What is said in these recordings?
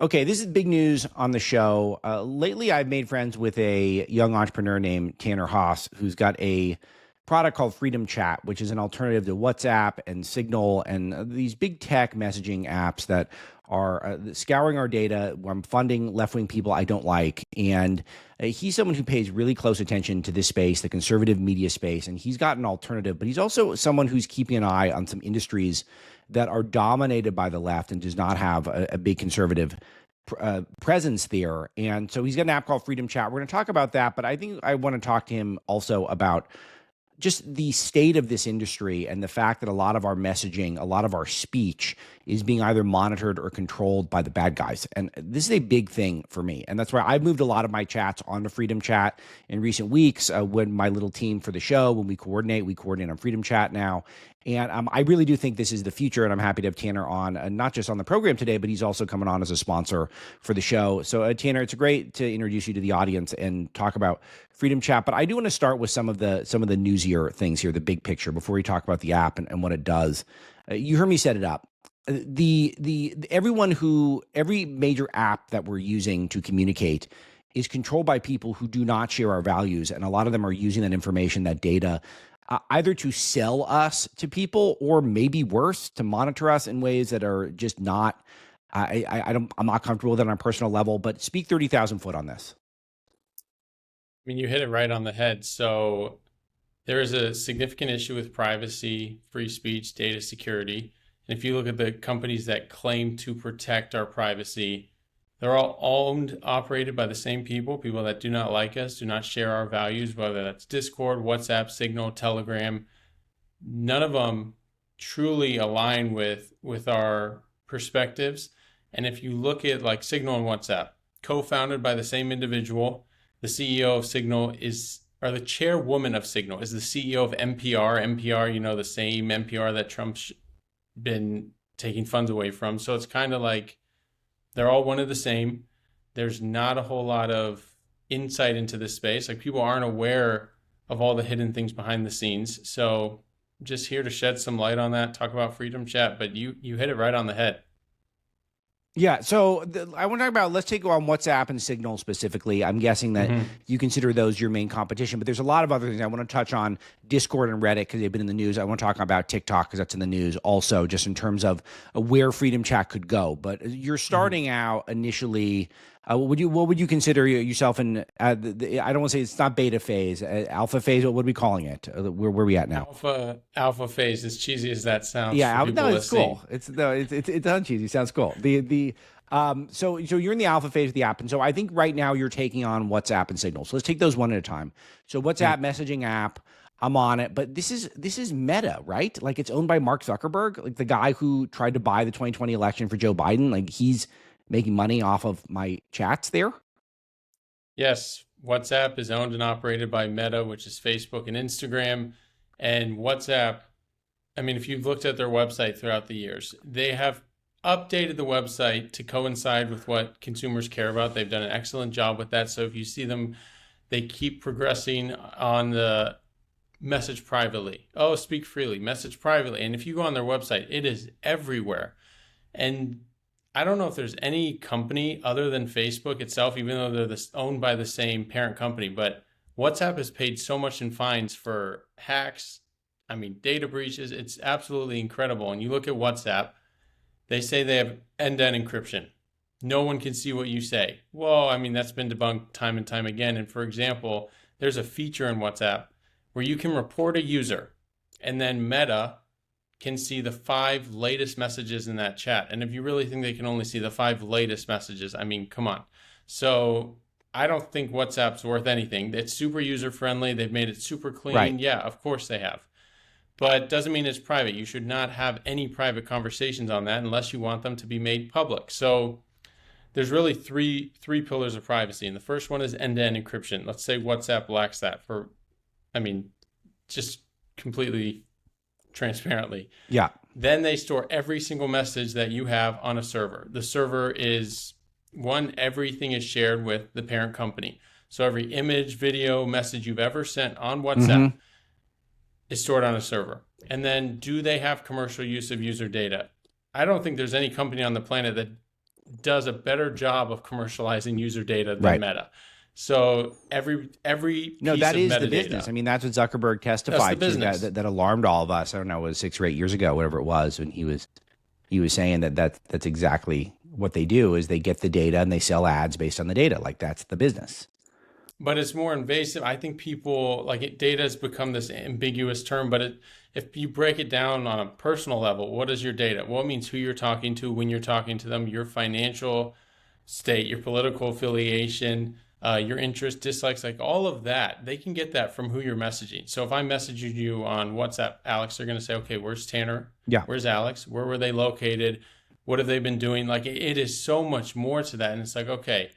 Okay, this is big news on the show. Lately, I've made friends with a young entrepreneur named Tanner Haas, who's got a product called Freedom Chat, which is an alternative to WhatsApp and Signal and these big tech messaging apps that are scouring our data. I'm funding left wing people I don't like. And he's someone who pays really close attention to this space, the conservative media space. And he's got an alternative, but he's also someone who's keeping an eye on some industries that are dominated by the left and does not have a big conservative presence there. And so he's got an app called Freedom Chat. We're going to talk about that, but I think I want to talk to him also about just the state of this industry and the fact that a lot of our messaging, a lot of our speech is being either monitored or controlled by the bad guys. And this is a big thing for me. And that's why I've moved a lot of my chats onto Freedom Chat in recent weeks. When my little team for the show, when we coordinate on Freedom Chat now. And I really do think this is the future, and I'm happy to have Tanner on, not just on the program today, but he's also coming on as a sponsor for the show. So, Tanner, it's great to introduce you to the audience and talk about Freedom Chat. But I do want to start with some of the newsier things here, the big picture, before we talk about the app and what it does. You heard me set it up. Every major app that we're using to communicate is controlled by people who do not share our values, and a lot of them are using that information, that data, either to sell us to people or maybe worse, to monitor us in ways that are just not. I'm not comfortable with it on a personal level. But speak 30,000 foot on this. I mean, you hit it right on the head. So there is a significant issue with privacy, free speech, data security. And if you look at the companies that claim to protect our privacy, they're all owned, operated by the same people that do not like us, do not share our values, whether that's Discord, WhatsApp, Signal, Telegram. None of them truly align with our perspectives. And if you look at like Signal and WhatsApp, co-founded by the same individual, the CEO of Signal or the chairwoman of Signal is the CEO of NPR. NPR, the same NPR that Trump's been taking funds away from. So it's kind of like they're all one of the same. There's not a whole lot of insight into this space. Like, people aren't aware of all the hidden things behind the scenes. So just here to shed some light on that, talk about Freedom Chat, but you hit it right on the head. Yeah, so I want to talk about, let's take on WhatsApp and Signal specifically. I'm guessing that you consider those your main competition, but there's a lot of other things. I want to touch on Discord and Reddit because they've been in the news. I want to talk about TikTok because that's in the news also, just in terms of where Freedom Chat could go. But you're starting out initially. What would you consider yourself in? I don't want to say it's not beta phase, alpha phase. What are we calling it? Where are we at now? Alpha phase, as cheesy as that sounds. Yeah, no, it's cool. It's uncheesy. It sounds cool. So you're in the alpha phase of the app, and so I think right now you're taking on WhatsApp and Signal. So let's take those one at a time. So WhatsApp messaging app, I'm on it, but this is Meta, right? Like, it's owned by Mark Zuckerberg, like the guy who tried to buy the 2020 election for Joe Biden. Like, he's making money off of my chats there. Yes, WhatsApp is owned and operated by Meta, which is Facebook and Instagram. And WhatsApp, I mean, if you've looked at their website throughout the years, they have updated the website to coincide with what consumers care about. They've done an excellent job with that. So if you see them, they keep progressing on the message privately. Oh, speak freely, message privately. And if you go on their website, it is everywhere. And I don't know if there's any company other than Facebook itself, even though they're owned by the same parent company, but WhatsApp has paid so much in fines for hacks. I mean, data breaches. It's absolutely incredible. And you look at WhatsApp, they say they have end-to-end encryption. No one can see what you say. Well, I mean, that's been debunked time and time again. And for example, there's a feature in WhatsApp where you can report a user, and then Meta can see the 5 latest messages in that chat. And if you really think they can only see the 5 latest messages, I mean, come on. So I don't think WhatsApp's worth anything. It's super user-friendly. They've made it super clean. Right. Yeah, of course they have. But it doesn't mean it's private. You should not have any private conversations on that unless you want them to be made public. So there's really three pillars of privacy. And the first one is end-to-end encryption. Let's say WhatsApp lacks that just completely transparently. Yeah. Then they store every single message that you have on a server. The server is everything is shared with the parent company. So every image, video, message you've ever sent on WhatsApp is stored on a server. And then, do they have commercial use of user data? I don't think there's any company on the planet that does a better job of commercializing user data than Right. Meta. So every No, piece that of is the metadata. business. I mean, that's what Zuckerberg testified to. business. That alarmed all of us. I don't know, it was 6 or 8 years ago, whatever it was, when he was saying that's exactly what they do, is they get the data and they sell ads based on the data. Like, that's the business. But it's more invasive. I think people data has become this ambiguous term, but if you break it down on a personal level, what is your data? Well, it means who you're talking to, when you're talking to them, your financial state, your political affiliation, your interest, dislikes, like all of that. They can get that from who you're messaging. So if I message you on WhatsApp, Alex, they're going to say, okay, where's Tanner? Yeah. Where's Alex? Where were they located? What have they been doing? Like, it is so much more to that. And it's like, okay,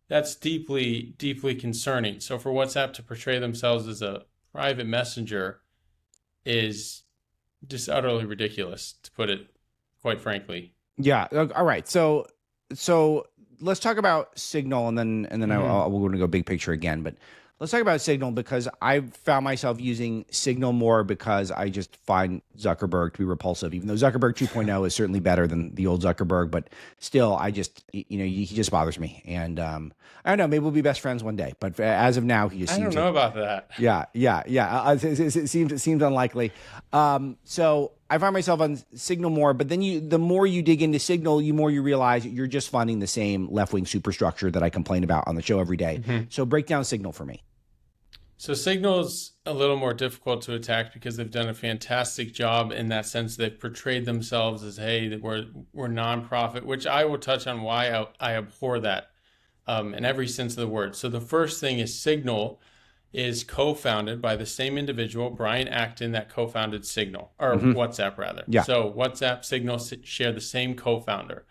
that's deeply, deeply concerning. So for WhatsApp to portray themselves as a private messenger is just utterly ridiculous, to put it quite frankly. Yeah. All right. So let's talk about Signal, and then we're going to go big picture again. But let's talk about Signal, because I've found myself using Signal more because I just find Zuckerberg to be repulsive. Even though Zuckerberg 2.0 is certainly better than the old Zuckerberg, but still, I just, he just bothers me. And I don't know, maybe we'll be best friends one day. But as of now, he just seems. I don't know about that. Yeah. It seems unlikely. So I find myself on Signal more, but then the more you dig into Signal, the more you realize you're just funding the same left-wing superstructure that I complain about on the show every day. So break down Signal for me. So Signal's a little more difficult to attack because they've done a fantastic job in that sense. They've portrayed themselves as, hey, we're nonprofit, which I will touch on why I abhor that in every sense of the word. So the first thing is Signal is co-founded by the same individual, Brian Acton, that co-founded Signal, or WhatsApp rather. Yeah. So WhatsApp, Signal share the same co-founder.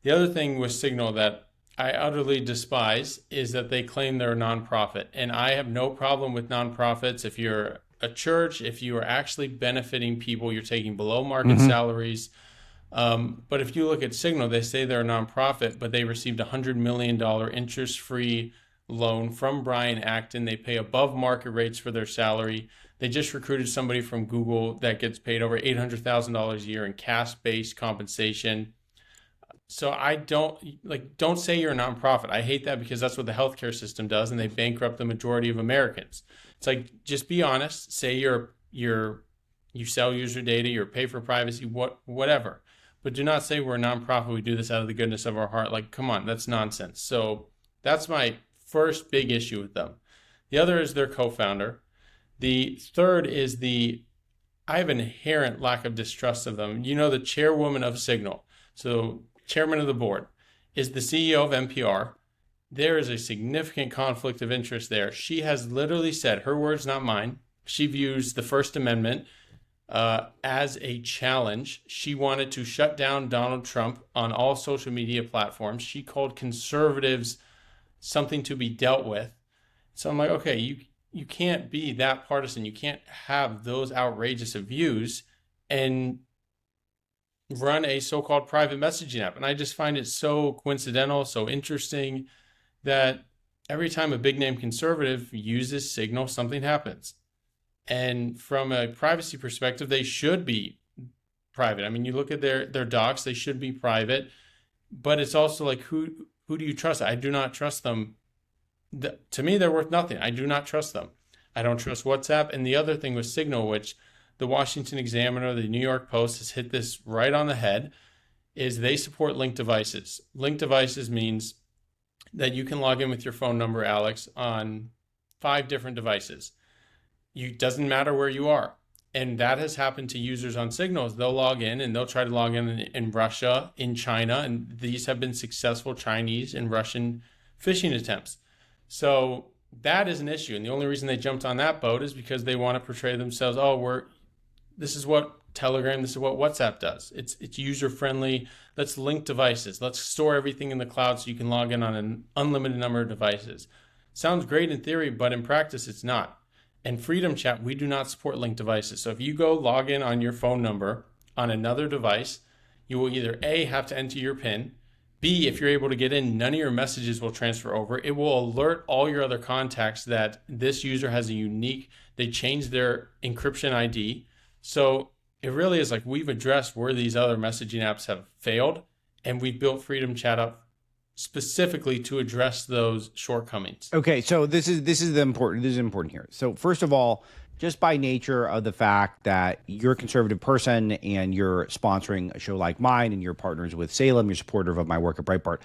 The other thing with Signal that I utterly despise is that they claim they're a nonprofit. And I have no problem with nonprofits. If you're a church, if you are actually benefiting people, you're taking below market salaries. But if you look at Signal, they say they're a nonprofit, but they received $100 million interest-free loan from Brian Acton. They pay above market rates for their salary. They just recruited somebody from Google that gets paid over $800,000 a year in cash-based compensation. So I don't say you're a nonprofit. I hate that because that's what the healthcare system does, and they bankrupt the majority of Americans. It's like, just be honest. Say you sell user data, you pay for privacy, whatever. But do not say we're a nonprofit. We do this out of the goodness of our heart. Like, come on, that's nonsense. So that's my first big issue with them. The other is their co-founder. The third is I have an inherent lack of distrust of them. The chairwoman of Signal, so chairman of the board, is the CEO of NPR. There is a significant conflict of interest there. She has literally said, her words, not mine, she views the First Amendment as a challenge. She wanted to shut down Donald Trump on all social media platforms. She called conservatives something to be dealt with. So I'm like, okay, you can't be that partisan. You can't have those outrageous views and run a so-called private messaging app. And I just find it so coincidental, so interesting that every time a big name conservative uses Signal, something happens. And from a privacy perspective, they should be private. I mean, you look at their docs, they should be private, but it's also like, who do you trust? I do not trust them. To me, they're worth nothing. I do not trust them. I don't trust WhatsApp. And the other thing with Signal, which the Washington Examiner, the New York Post has hit this right on the head, is they support linked devices. Linked devices means that you can log in with your phone number, Alex, on 5 different devices. It doesn't matter where you are. And that has happened to users on Signals. They'll log in and they'll try to log in Russia, in China, and these have been successful Chinese and Russian phishing attempts. So that is an issue. And the only reason they jumped on that boat is because they want to portray themselves, this is what Telegram, this is what WhatsApp does. It's user-friendly. Let's link devices. Let's store everything in the cloud so you can log in on an unlimited number of devices. Sounds great in theory, but in practice, it's not. And Freedom Chat, we do not support linked devices. So if you go log in on your phone number on another device, you will either A, have to enter your PIN, B, if you're able to get in, none of your messages will transfer over. It will alert all your other contacts that this user has they changed their encryption ID. So it really is like, we've addressed where these other messaging apps have failed, and we built Freedom Chat up specifically to address those shortcomings. Okay, so this is important here. So first of all, just by nature of the fact that you're a conservative person and you're sponsoring a show like mine and you're partners with Salem, you're supportive of my work at Breitbart,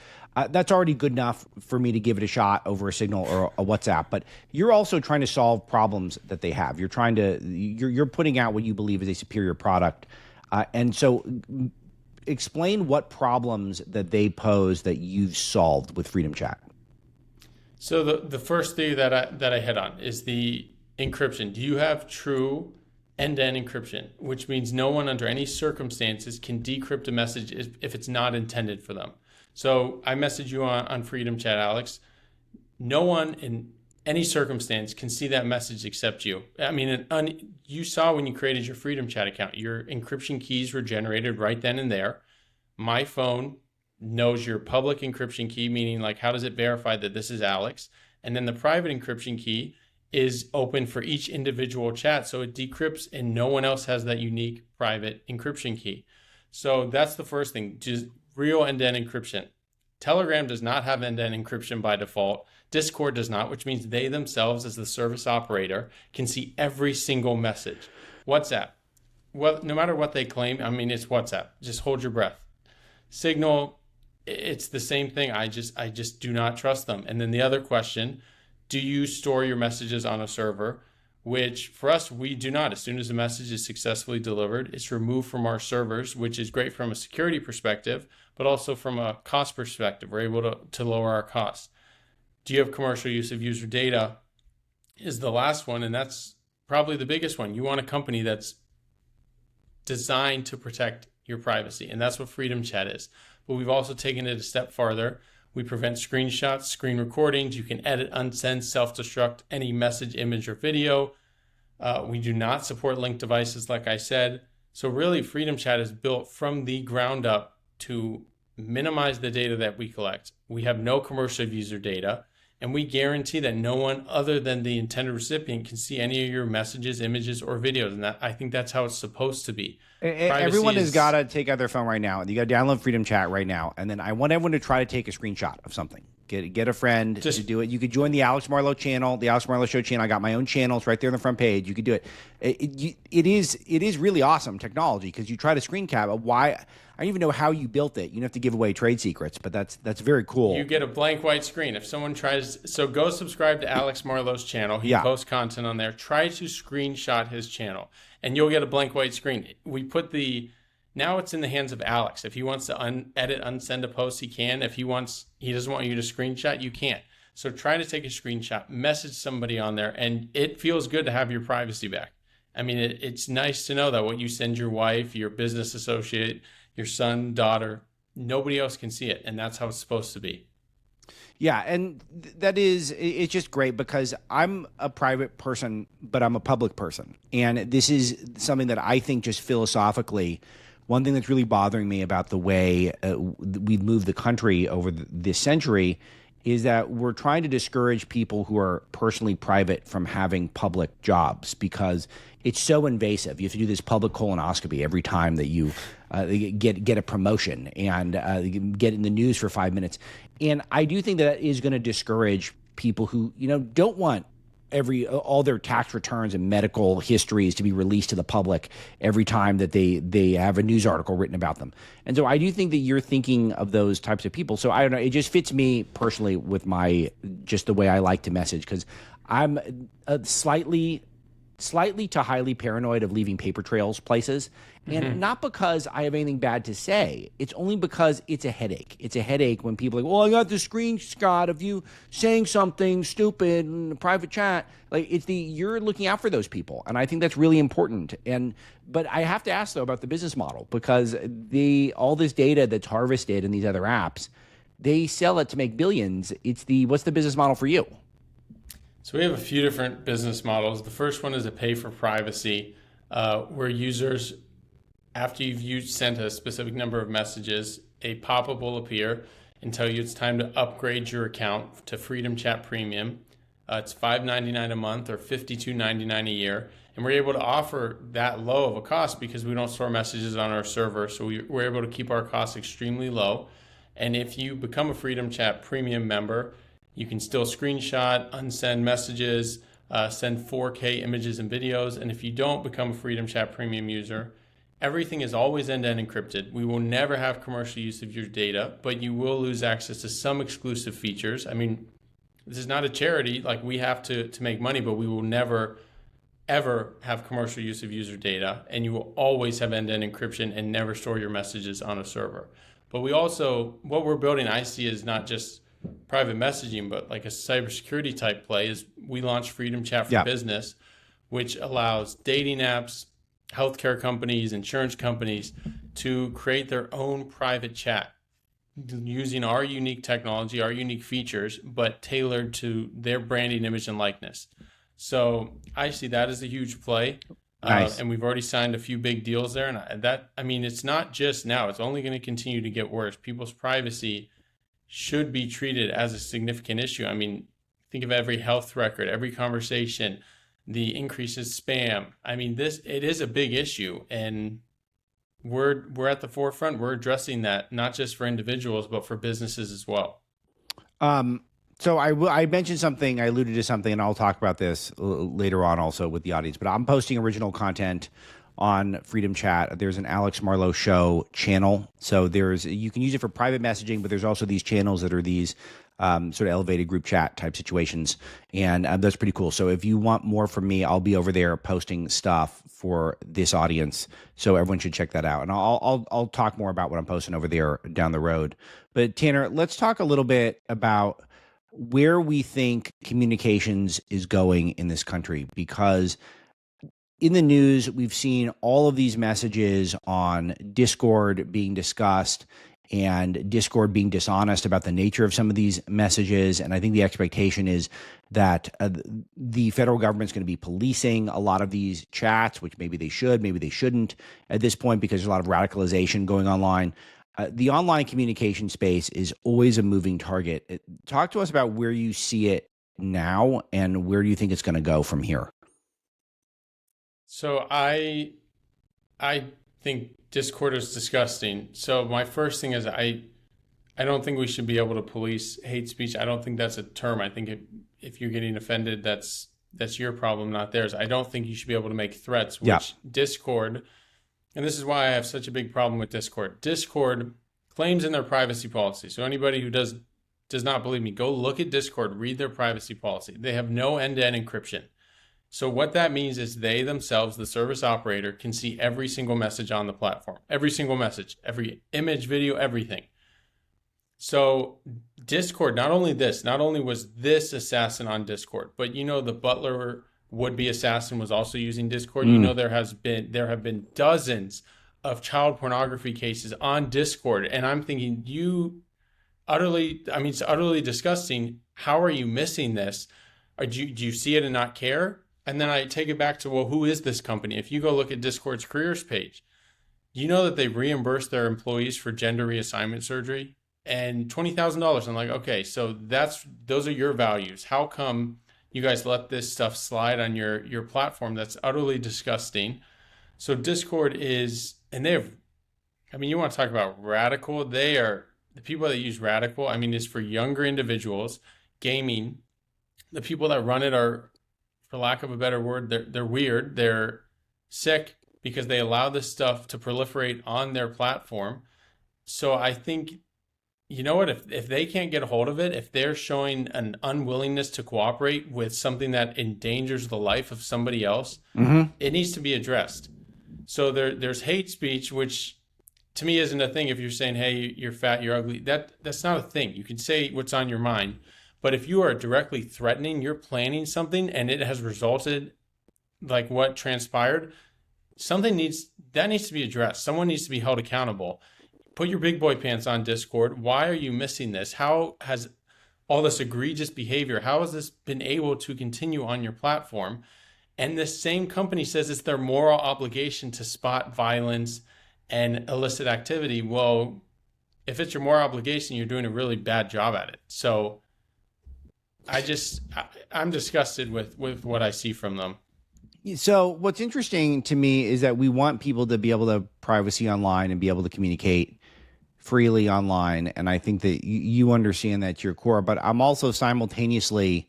that's already good enough for me to give it a shot over a Signal or a WhatsApp. But you're also trying to solve problems that they have. You're putting out what you believe is a superior product, and so explain what problems that they pose that you've solved with Freedom Chat. So the first theory that I hit on is the encryption. Do you have true end-to-end encryption, which means no one under any circumstances can decrypt a message if it's not intended for them? So I message you on Freedom Chat, Alex. No one in any circumstance can see that message except you. I mean, you saw when you created your Freedom Chat account, your encryption keys were generated right then and there. My phone knows your public encryption key, meaning like how does it verify that this is Alex? And then the private encryption key is open for each individual chat. So it decrypts and no one else has that unique private encryption key. So that's the first thing, just real end-to-end encryption. Telegram does not have end-to-end encryption by default. Discord does not, which means they themselves as the service operator can see every single message. WhatsApp, well, no matter what they claim, I mean, it's WhatsApp. Just hold your breath. Signal, it's the same thing. I just do not trust them. And then the other question, do you store your messages on a server? Which for us, we do not. As soon as the message is successfully delivered, it's removed from our servers, which is great from a security perspective, but also from a cost perspective. We're able to lower our costs. Do you have commercial use of user data is the last one, and that's probably the biggest one. You want a company that's designed to protect your privacy, and that's what Freedom Chat is. But we've also taken it a step farther. We prevent screenshots, screen recordings. You can edit, unsend, self-destruct any message, image, or video. We do not support linked devices, like I said. So really, Freedom Chat is built from the ground up to minimize the data that we collect. We have no commercial user data, and we guarantee that no one other than the intended recipient can see any of your messages, images, or videos. And I think that's how it's supposed to be. Everyone has got to take out their phone right now. You got to download Freedom Chat right now. And then I want everyone to try to take a screenshot of something. Get a friend to do it. You could join the Alex Marlow channel, the Alex Marlow Show channel. I got my own channels right there on the front page. You could do it. It is really awesome technology because you try to screen cap. Why? I don't even know how you built it. You don't have to give away trade secrets, but that's very cool. You get a blank white screen. If someone tries, so go subscribe to Alex Marlow's channel. He posts content on there. Try to screenshot his channel, and you'll get a blank white screen. We put now it's in the hands of Alex. If he wants to edit, unsend a post, he can. If he doesn't want you to screenshot, you can't. So try to take a screenshot, message somebody on there, and it feels good to have your privacy back. I mean, it's nice to know that what you send your wife, your business associate, your son, daughter, nobody else can see it. And that's how it's supposed to be. Yeah. And it's just great because I'm a private person, but I'm a public person. And this is something that I think just philosophically, one thing that's really bothering me about the way we've moved the country over this century is that we're trying to discourage people who are personally private from having public jobs because it's so invasive. You have to do this public colonoscopy every time that you get a promotion and get in the news for 5 minutes. And I do think that is going to discourage people who, don't want all their tax returns and medical histories to be released to the public every time that they have a news article written about them. And so I do think that you're thinking of those types of people. So I don't know, it just fits me personally with just the way I like to message because I'm slightly to highly paranoid of leaving paper trails places. And not because I have anything bad to say. It's only because it's a headache. It's a headache when people are like, well, I got the screenshot of you saying something stupid in a private chat. Like you're looking out for those people. And I think that's really important. But I have to ask though about the business model because all this data that's harvested in these other apps, they sell it to make billions. What's the business model for you? So we have a few different business models. The first one is a pay for privacy, where users, after you've sent a specific number of messages, a pop-up will appear and tell you it's time to upgrade your account to Freedom Chat Premium. It's $5.99 a month or $52.99 a year. And we're able to offer that low of a cost because we don't store messages on our server. So we're able to keep our costs extremely low. And if you become a Freedom Chat Premium member, you can still screenshot, unsend messages, send 4K images and videos. And if you don't become a Freedom Chat Premium user, everything is always end-to-end encrypted. We will never have commercial use of your data, but you will lose access to some exclusive features. I mean, this is not a charity. Like, we have to make money, but we will never, ever have commercial use of user data. And you will always have end-to-end encryption and never store your messages on a server. But we also, what we're building, I see, is not just private messaging, but like a cybersecurity type play. Is we launched Freedom Chat for Business, which allows dating apps, healthcare companies, insurance companies to create their own private chat using our unique technology, our unique features, but tailored to their branding, image, and likeness. So I see that as a huge play. Nice. And we've already signed a few big deals there. And I mean, it's not just now, it's only going to continue to get worse. People's privacy should be treated as a significant issue. I mean, think of every health record, every conversation, the increase in spam. I mean, it is a big issue, and we're at the forefront. We're addressing that, not just for individuals, but for businesses as well. So I mentioned something, I alluded to something, and I'll talk about this later on also with the audience, but I'm posting original content on Freedom Chat. There's an Alex Marlow Show channel. So you can use it for private messaging, but there's also these channels that are these sort of elevated group chat type situations. And that's pretty cool. So if you want more from me, I'll be over there posting stuff for this audience. So everyone should check that out. And I'll talk more about what I'm posting over there down the road. But Tanner, let's talk a little bit about where we think communications is going in this country, because in the news, we've seen all of these messages on Discord being discussed and Discord being dishonest about the nature of some of these messages. And I think the expectation is that the federal government's going to be policing a lot of these chats, which maybe they should, maybe they shouldn't at this point, because there's a lot of radicalization going online. The online communication space is always a moving target. Talk to us about where you see it now and where do you think it's going to go from here? So I think Discord is disgusting. So my first thing is I don't think we should be able to police hate speech. I don't think that's a term. I think if you're getting offended, that's your problem, not theirs. I don't think you should be able to make threats, which Discord, and this is why I have such a big problem with Discord. Discord claims in their privacy policy. So anybody who does not believe me, go look at Discord, read their privacy policy. They have no end-to-end encryption. So what that means is they themselves, the service operator, can see every single message on the platform, every single message, every image, video, everything. So Discord, not only was this assassin on Discord, but the Butler would-be assassin was also using Discord. There have been dozens of child pornography cases on Discord. And I'm thinking, it's utterly disgusting. How are you missing this? Do you see it and not care? And then I take it back to, well, who is this company? If you go look at Discord's careers page, you know that they reimburse their employees for gender reassignment surgery and $20,000. I'm like, okay, so those are your values. How come you guys let this stuff slide on your platform? That's utterly disgusting. So Discord is, and you want to talk about radical? They are, the people that use radical, is for younger individuals, gaming. The people that run it are, for lack of a better word, they're weird. They're sick because they allow this stuff to proliferate on their platform. So I think, you know what, if they can't get a hold of it, if they're showing an unwillingness to cooperate with something that endangers the life of somebody else, it needs to be addressed. So there's hate speech, which to me isn't a thing. If you're saying, hey, you're fat, you're ugly, that's not a thing. You can say what's on your mind. But if you are directly threatening, you're planning something and it has resulted like what transpired, that needs to be addressed. Someone needs to be held accountable. Put your big boy pants on, Discord. Why are you missing this? How has all this egregious behavior, how has this been able to continue on your platform? And this same company says it's their moral obligation to spot violence and illicit activity. Well, if it's your moral obligation, you're doing a really bad job at it. So I'm disgusted with what I see from them. So what's interesting to me is that we want people to be able to privacy online and be able to communicate freely online. And I think that you understand that to your core, but I'm also simultaneously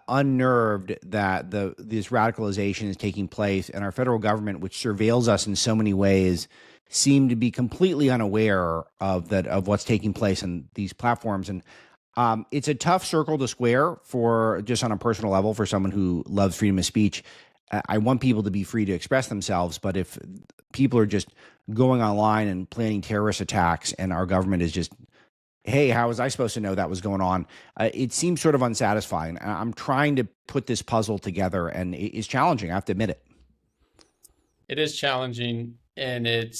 unnerved that this radicalization is taking place, and our federal government, which surveils us in so many ways, seem to be completely unaware of what's taking place in these platforms. And it's a tough circle to square for just on a personal level for someone who loves freedom of speech. I want people to be free to express themselves, but if people are just going online and planning terrorist attacks, and our government is just, hey, how was I supposed to know that was going on? It seems sort of unsatisfying. I'm trying to put this puzzle together, and it's challenging. I have to admit it. It is challenging, and you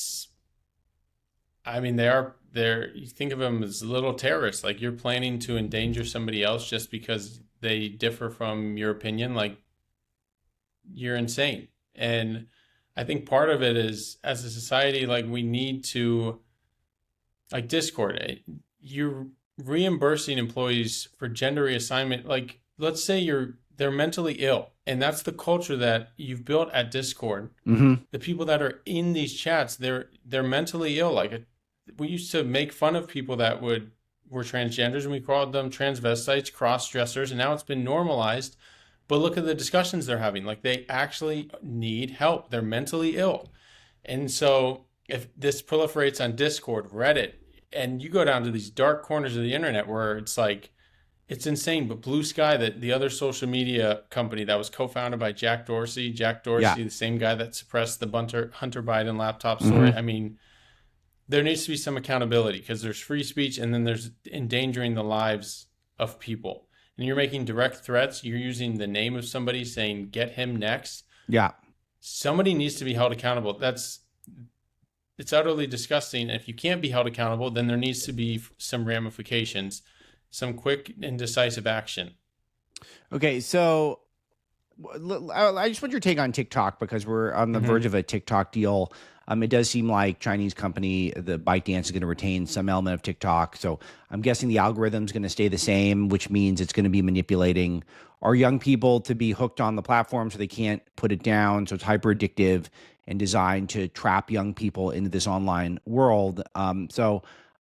think of them as little terrorists. Like, you're planning to endanger somebody else just because they differ from your opinion. Like, you're insane. And I think part of it is, as a society, like, we need to, like Discord, you're reimbursing employees for gender reassignment. Like, let's say they're mentally ill, and that's the culture that you've built at Discord. Mm-hmm. The people that are in these chats, they're mentally ill. Like, we used to make fun of people that were transgenders, and we called them transvestites, cross-dressers, and now it's been normalized. But look at the discussions they're having. Like, they actually need help. They're mentally ill. And so if this proliferates on Discord, Reddit, and you go down to these dark corners of the internet where it's like, it's insane. But Blue Sky, the other social media company that was co-founded by Jack Dorsey, the same guy that suppressed the Hunter Biden laptop story. Mm-hmm. I mean, there needs to be some accountability, because there's free speech, and then there's endangering the lives of people. And you're making direct threats. You're using the name of somebody, saying, get him next. Yeah. Somebody needs to be held accountable. It's utterly disgusting. And if you can't be held accountable, then there needs to be some ramifications, some quick and decisive action. Okay, so I just want your take on TikTok, because we're on the verge of a TikTok deal. It does seem like Chinese company, the ByteDance, is going to retain some element of TikTok. So I'm guessing the algorithm is going to stay the same, which means it's going to be manipulating our young people to be hooked on the platform so they can't put it down. So it's hyper addictive and designed to trap young people into this online world. So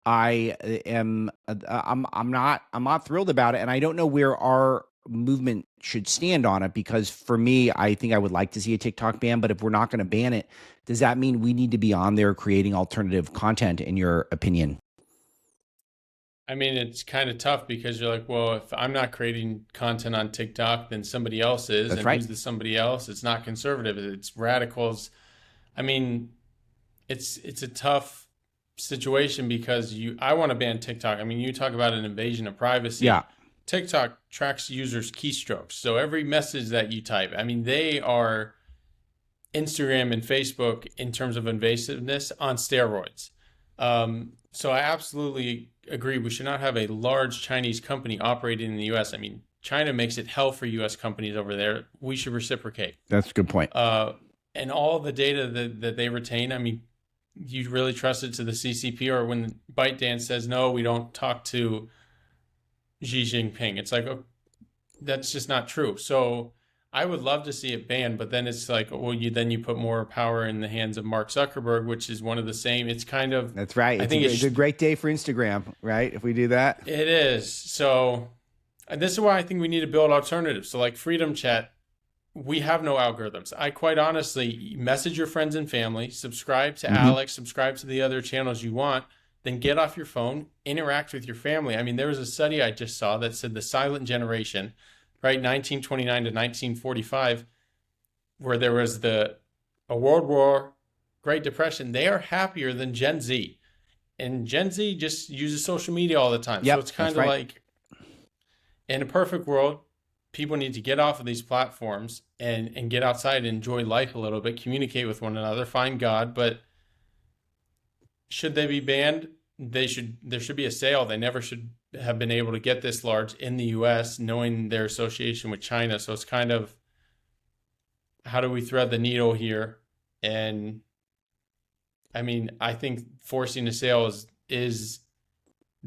I'm not thrilled about it, and I don't know where our movement should stand on it, because for me, I think I would like to see a TikTok ban, but if we're not going to ban it, does that mean we need to be on there creating alternative content, in your opinion? I mean, it's kind of tough, because you're like, well, if I'm not creating content on TikTok, then somebody else is. That's and right. Who's the somebody else? It's not conservative. It's radicals. I mean, it's a tough situation, because I want to ban TikTok. I mean, you talk about an invasion of privacy. Yeah. TikTok tracks users' keystrokes. So every message that you type, I mean, they are Instagram and Facebook in terms of invasiveness on steroids. So I absolutely agree. We should not have a large Chinese company operating in the U.S. I mean, China makes it hell for U.S. companies over there. We should reciprocate. That's a good point. And all the data that they retain, I mean, you really trust it to the CCP? Or when ByteDance says, no, we don't talk to Xi Jinping, it's like, oh, that's just not true. So I would love to see it banned, but then it's like, well, you put more power in the hands of Mark Zuckerberg, which is one of the same. It's kind of, that's right. I think it's a great day for Instagram, right? If we do that, it is. So this is why I think we need to build alternatives. So like Freedom Chat, we have no algorithms. I quite honestly message your friends and family, subscribe to Alex, subscribe to the other channels you want, then get off your phone, interact with your family. I mean, there was a study I just saw that said the silent generation, right, 1929 to 1945, where there was a World War, Great Depression, they are happier than Gen Z. And Gen Z just uses social media all the time. Yep, so it's kind of like, in a perfect world, people need to get off of these platforms and get outside and enjoy life a little bit, communicate with one another, find God. But should they be banned? There should be a sale. They never should have been able to get this large in the US, knowing their association with China. So it's kind of, how do we thread the needle here? And I mean, I think forcing a sale is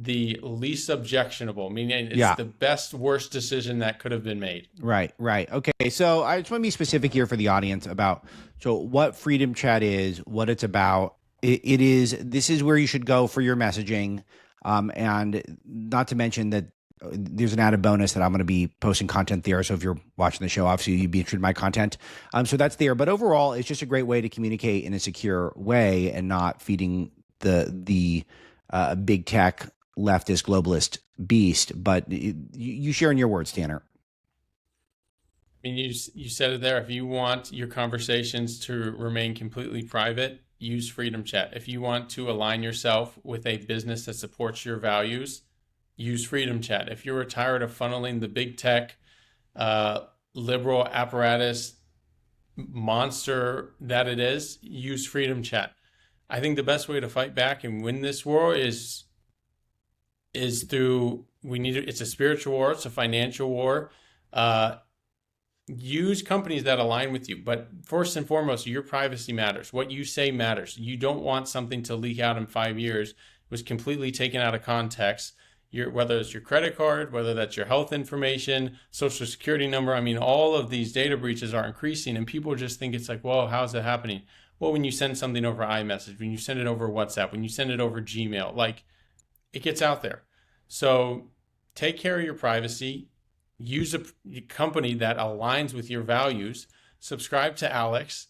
the least objectionable, meaning it's Yeah. the best, worst decision that could have been made. Right. Okay. So I just want to be specific here for the audience about what Freedom Chat is, what it's about. This is where you should go for your messaging. And not to mention that there's an added bonus that I'm going to be posting content there. So if you're watching the show, obviously you'd be interested in my content. So that's there. But overall, it's just a great way to communicate in a secure way and not feeding the big tech leftist globalist beast. But you share in your words, Tanner. I mean, you said it there. If you want your conversations to remain completely private, use Freedom Chat. If you want to align yourself with a business that supports your values, use Freedom Chat. If you're tired of funneling the big tech, liberal apparatus monster that it is, use Freedom Chat. I think the best way to fight back and win this war is through, it's a spiritual war, it's a financial war. Use companies that align with you, but first and foremost, your privacy matters. What you say matters. You don't want something to leak out in 5 years. It was completely taken out of context. Whether it's your credit card, whether that's your health information, social security number. I mean, all of these data breaches are increasing, and people just think it's like, whoa, how's it happening? Well, when you send something over iMessage, when you send it over WhatsApp, when you send it over Gmail, like, it gets out there. So take care of your privacy. Use a company that aligns with your values. Subscribe to Alex.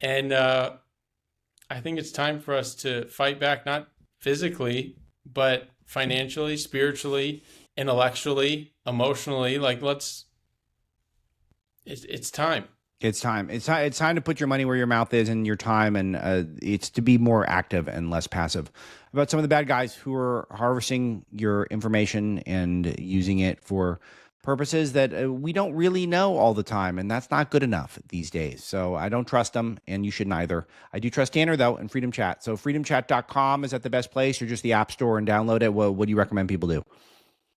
And I think it's time for us to fight back, not physically, but financially, spiritually, intellectually, emotionally. Like, it's time. It's time. It's time to put your money where your mouth is and your time, and it's to be more active and less passive about some of the bad guys who are harvesting your information and using it for purposes that we don't really know all the time, and that's not good enough these days. So I don't trust them, and you shouldn't either. I do trust Tanner, though, and Freedom Chat. So freedomchat.com, is that the best place, or just the App Store and download it? What do you recommend people do?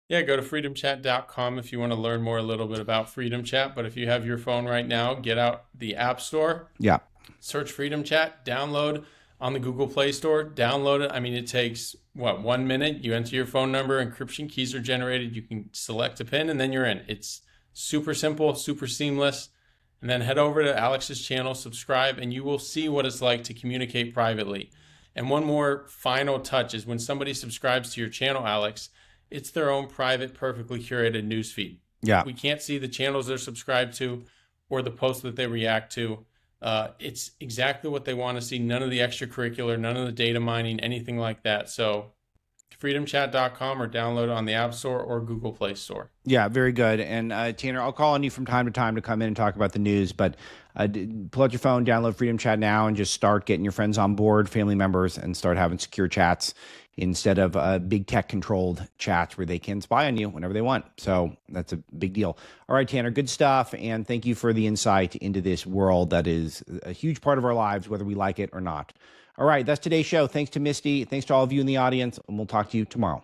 Yeah, go to freedomchat.com if you want to learn more a little bit about Freedom Chat. But if you have your phone right now, get out the App Store. Yeah. Search Freedom Chat, download on the Google Play Store, download it. I mean, it takes, 1 minute? You enter your phone number, encryption keys are generated. You can select a PIN, and then you're in. It's super simple, super seamless. And then head over to Alex's channel, subscribe, and you will see what it's like to communicate privately. And one more final touch is when somebody subscribes to your channel, Alex, it's their own private, perfectly curated newsfeed. Yeah. We can't see the channels they're subscribed to or the posts that they react to. It's exactly what they want to see. None of the extracurricular, none of the data mining, anything like that. So freedomchat.com or download it on the App Store or Google Play Store. Yeah, very good. And Tanner, I'll call on you from time to time to come in and talk about the news, but pull out your phone, download Freedom Chat now, and just start getting your friends on board, family members, and start having secure chats instead of big tech controlled chats where they can spy on you whenever they want. So that's a big deal. All right, Tanner, good stuff. And thank you for the insight into this world that is a huge part of our lives, whether we like it or not. All right, that's today's show. Thanks to Misty. Thanks to all of you in the audience, and we'll talk to you tomorrow.